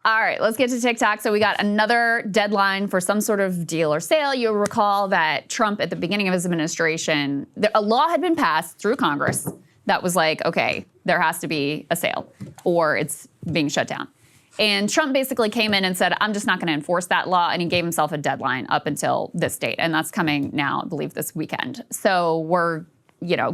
All right, let's get to TikTok. So we got another deadline for some sort of deal or sale. You'll recall that Trump, at the beginning of his administration, a law had been passed through Congress that was like, okay, there has to be a sale or it's being shut down. And Trump basically came in and said, I'm just not going to enforce that law. And he gave himself a deadline up until this date. And that's coming now, I believe, this weekend. So we're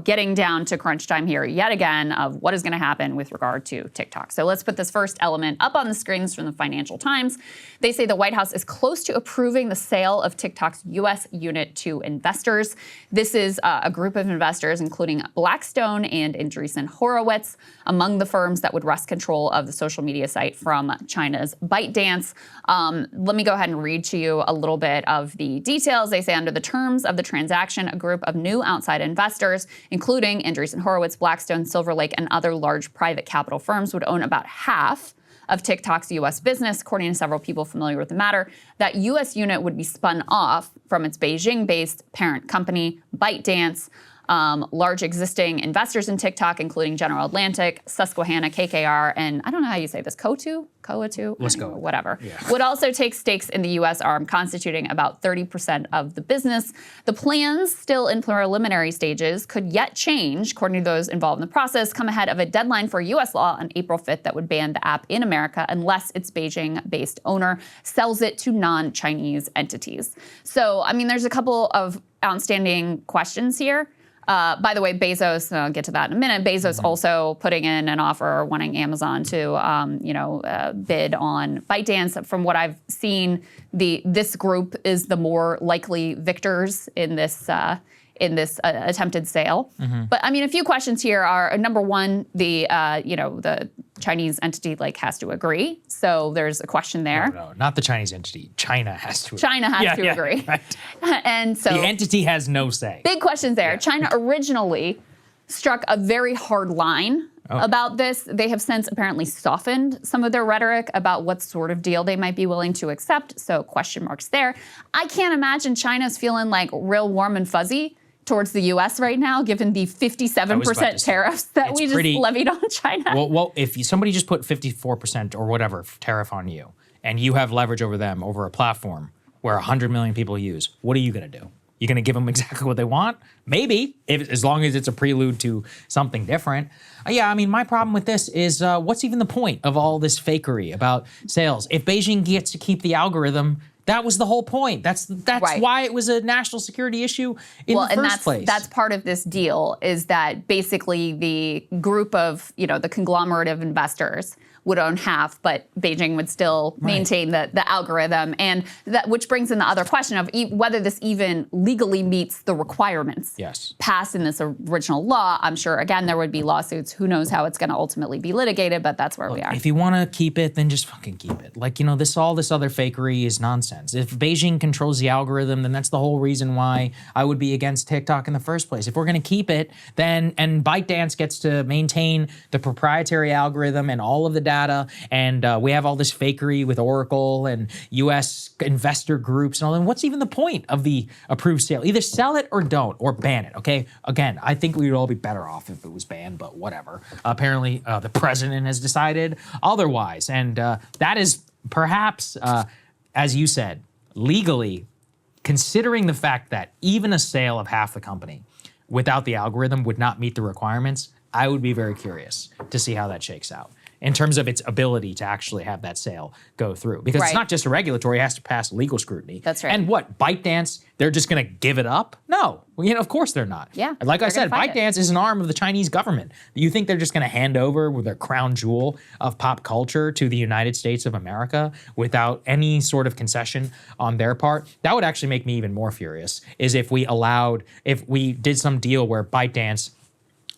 getting down to crunch time here yet again of what is going to happen with regard to TikTok. So let's put this first element up on the screens from the Financial Times. They say the White House is close to approving the sale of TikTok's U.S. unit to investors. This is a group of investors, including Blackstone and Andreessen Horowitz, among the firms that would wrest control of the social media site from China's ByteDance. Let me go ahead and read to you a little bit of the details. They say under the terms of the transaction, a group of new outside investors, including Andreessen Horowitz, Blackstone, Silver Lake, and other large private capital firms, would own about half of TikTok's U.S. business, according to several people familiar with the matter. That U.S. unit would be spun off from its Beijing-based parent company, ByteDance. Large existing investors in TikTok, including General Atlantic, Susquehanna, KKR, and I don't know how you say this, Coatue? Let's go. Whatever. Yeah. Would also take stakes in the U.S. arm, constituting about 30% of the business. The plans, still in preliminary stages, could yet change, according to those involved in the process, come ahead of a deadline for a U.S. law on April 5th that would ban the app in America unless its Beijing-based owner sells it to non-Chinese entities. So, I mean, there's a couple of outstanding questions here. By the way, Bezos, I'll get to that in a minute, Bezos also putting in an offer wanting Amazon to, bid on ByteDance. From what I've seen, this group is the more likely victors in this attempted sale. But I mean, a few questions here are, number one, the Chinese entity has to agree. So there's a question there. No, not the Chinese entity. China has to agree. China has to agree. Right. And so the entity has no say. Big questions there. Yeah. China originally struck a very hard line about this. They have since apparently softened some of their rhetoric about what sort of deal they might be willing to accept. So question marks there. I can't imagine China's feeling real warm and fuzzy towards the U.S. right now, given the 57% tariffs that we just levied on China. Well, if somebody just put 54% or whatever tariff on you, and you have leverage over them over a platform where 100 million people use, what are you going to do? You're going to give them exactly what they want? Maybe, as long as it's a prelude to something different. Yeah, I mean, my problem with this is what's even the point of all this fakery about sales? If Beijing gets to keep the algorithm, that was the whole point. That's right. Why it was a national security issue in the first place. That's part of this deal, is that basically the group of, the conglomerate of investors would own half, but Beijing would still maintain the algorithm. And which brings in the other question of whether this even legally meets the requirements passed in this original law. I'm sure, again, there would be lawsuits. Who knows how it's going to ultimately be litigated, but that's where we are. If you want to keep it, then just fucking keep it. All this other fakery is nonsense. If Beijing controls the algorithm, then that's the whole reason why I would be against TikTok in the first place. If we're going to keep it, and ByteDance gets to maintain the proprietary algorithm and all of the data, and we have all this fakery with Oracle and U.S. investor groups and all that. What's even the point of the approved sale? Either sell it or don't, or ban it, okay? Again, I think we would all be better off if it was banned, but whatever. Apparently, the president has decided otherwise, and that is perhaps, as you said, legally, considering the fact that even a sale of half the company without the algorithm would not meet the requirements, I would be very curious to see how that shakes out in terms of its ability to actually have that sale go through. Because it's not just a regulatory, it has to pass legal scrutiny. That's right. And what, ByteDance, they're just going to give it up? No. Well, of course they're not. Yeah. Like I said, ByteDance is an arm of the Chinese government. You think they're just going to hand over with their crown jewel of pop culture to the United States of America without any sort of concession on their part? That would actually make me even more furious, is if we did some deal where ByteDance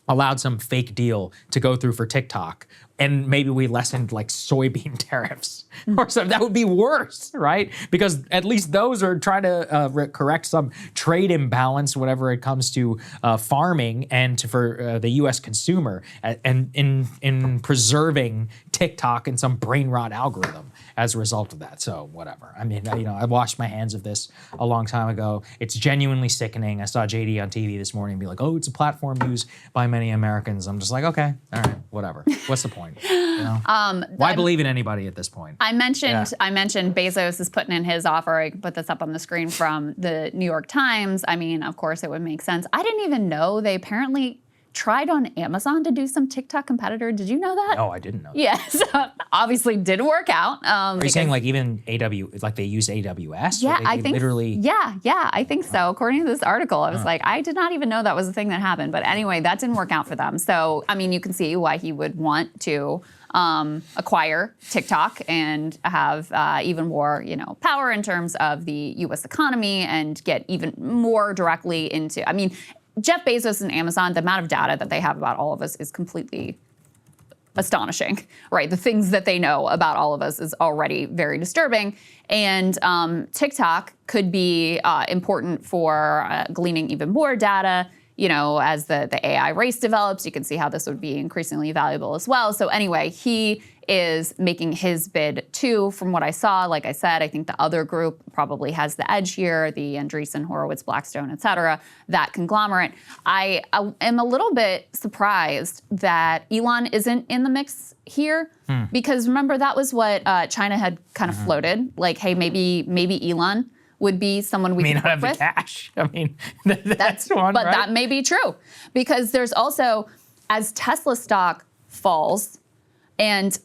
allowed some fake deal to go through for TikTok, and maybe we lessened soybean tariffs or something. That would be worse, right? Because at least those are trying to correct some trade imbalance whenever it comes to farming and for the U.S. consumer, and in preserving TikTok and some brain rot algorithm as a result of that. So whatever. I mean, I washed my hands of this a long time ago. It's genuinely sickening. I saw JD on TV this morning be like, oh, it's a platform used by many Americans. I'm just like, okay, all right, whatever. What's the point? Why believe in anybody at this point? I mentioned Bezos is putting in his offer. I can put this up on the screen from the New York Times. I mean, of course, it would make sense. I didn't even know they apparently tried on Amazon to do some TikTok competitor. Did you know that? No, I didn't know that. Yes, obviously didn't work out. Are you saying like even like they use AWS? Yeah, I think literally. Yeah, I think so. According to this article, I was like, I did not even know that was a thing that happened. But anyway, that didn't work out for them. So I mean, you can see why he would want to acquire TikTok and have even more, power in terms of the U.S. economy and get even more directly into. I mean, Jeff Bezos and Amazon, the amount of data that they have about all of us is completely astonishing, right? The things that they know about all of us is already very disturbing. And TikTok could be important for gleaning even more data. As the AI race develops, you can see how this would be increasingly valuable as well. So anyway, he is making his bid too. From what I saw, like I said, I think the other group probably has the edge here, the Andreessen, Horowitz, Blackstone, et cetera, that conglomerate. I am a little bit surprised that Elon isn't in the mix here because remember, that was what China had kind of floated, like, hey, maybe Elon would be someone we may could not have work the with. cash. I mean, that's one, but right? that may be true because there's also, as Tesla stock falls, and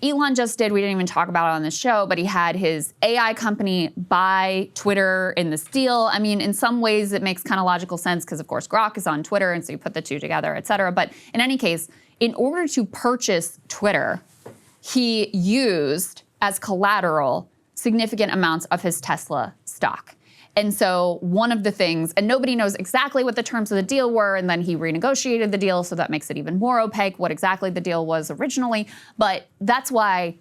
Elon just did, we didn't even talk about it on the show, but he had his AI company buy Twitter in this deal. I mean, in some ways it makes kind of logical sense because of course Grok is on Twitter and so you put the two together, et cetera. But in any case, in order to purchase Twitter, he used as collateral significant amounts of his Tesla stock. And so one of the things, and nobody knows exactly what the terms of the deal were, and then he renegotiated the deal, so that makes it even more opaque what exactly the deal was originally. But that's why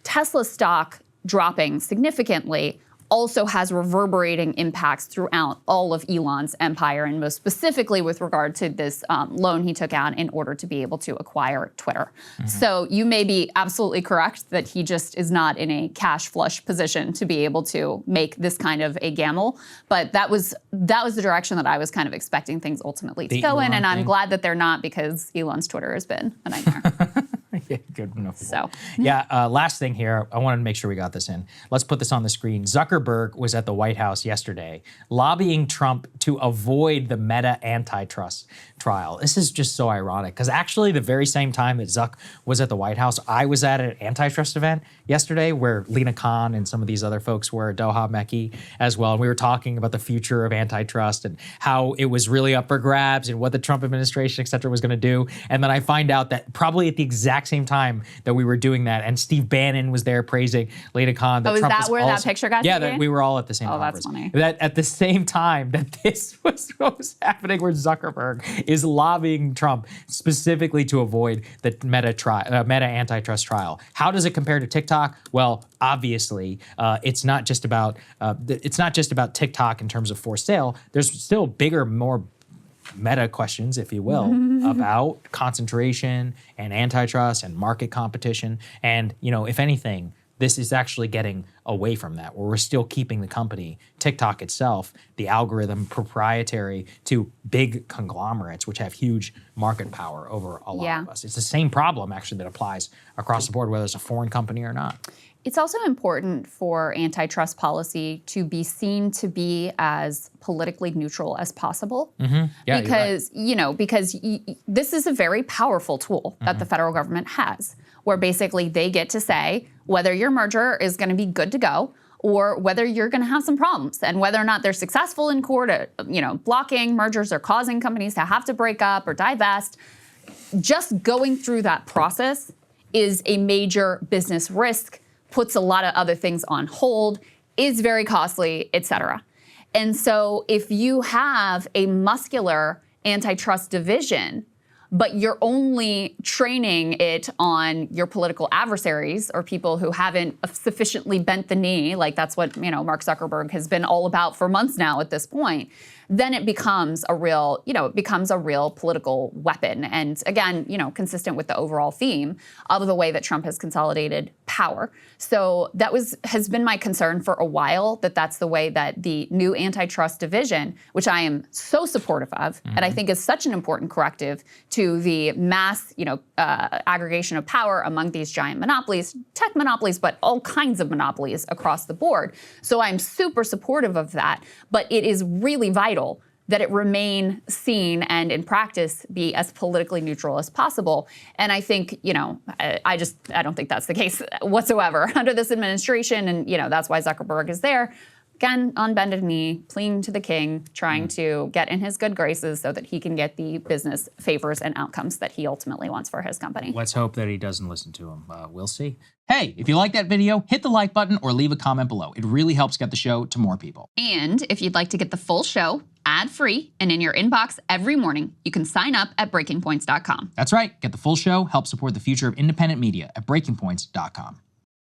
Tesla stock dropping significantly also has reverberating impacts throughout all of Elon's empire, and most specifically with regard to this loan he took out in order to be able to acquire Twitter. So you may be absolutely correct that he just is not in a cash flush position to be able to make this kind of a gamble. But that was the direction that I was kind of expecting things ultimately to go in, and I'm glad that they're not because Elon's Twitter has been a nightmare. Yeah, good enough. So. Yeah, last thing here, I wanted to make sure we got this in. Let's put this on the screen. Zuckerberg was at the White House yesterday lobbying Trump to avoid the Meta antitrust trial. This is just so ironic because actually the very same time that Zuck was at the White House, I was at an antitrust event yesterday where Lena Khan and some of these other folks were, Doha Meki as well. And we were talking about the future of antitrust and how it was really up for grabs and what the Trump administration, et cetera, was going to do. And then I find out that probably at the exact same time that we were doing that, and Steve Bannon was there praising Lena Khan. Is that where that picture got Yeah, taken? that we were all at the same conference. That's funny. That at the same time that this was what was happening, where Zuckerberg is lobbying Trump specifically to avoid the Meta antitrust trial. How does it compare to TikTok? Well, obviously, it's not just about TikTok in terms of for sale. There's still bigger, more meta questions, if you will, about concentration and antitrust and market competition. And, if anything, this is actually getting away from that, where we're still keeping the company, TikTok itself, the algorithm proprietary to big conglomerates, which have huge market power over a lot of us. It's the same problem, actually, that applies across the board, whether it's a foreign company or not. It's also important for antitrust policy to be seen to be as politically neutral as possible, Yeah, because this is a very powerful tool that the federal government has, where basically they get to say whether your merger is going to be good to go or whether you're going to have some problems, and whether or not they're successful in court at blocking mergers or causing companies to have to break up or divest. Just going through that process is a major business risk, puts a lot of other things on hold, is very costly, et cetera. And so if you have a muscular antitrust division, but you're only training it on your political adversaries or people who haven't sufficiently bent the knee, like that's what Mark Zuckerberg has been all about for months now at this point, then it becomes a real, it becomes a real political weapon. And again, consistent with the overall theme of the way that Trump has consolidated power. So that has been my concern for a while, that's the way that the new antitrust division, which I am so supportive of, and I think is such an important corrective to the mass, aggregation of power among these giant monopolies, tech monopolies, but all kinds of monopolies across the board. So I'm super supportive of that, but it is really vital that it remain seen and in practice be as politically neutral as possible. And I think, I don't think that's the case whatsoever under this administration. And, that's why Zuckerberg is there. Again, on bended knee, pleading to the king, trying to get in his good graces so that he can get the business favors and outcomes that he ultimately wants for his company. Let's hope that he doesn't listen to him. We'll see. Hey, if you like that video, hit the like button or leave a comment below. It really helps get the show to more people. And if you'd like to get the full show ad-free and in your inbox every morning, you can sign up at breakingpoints.com. That's right. Get the full show, help support the future of independent media at breakingpoints.com.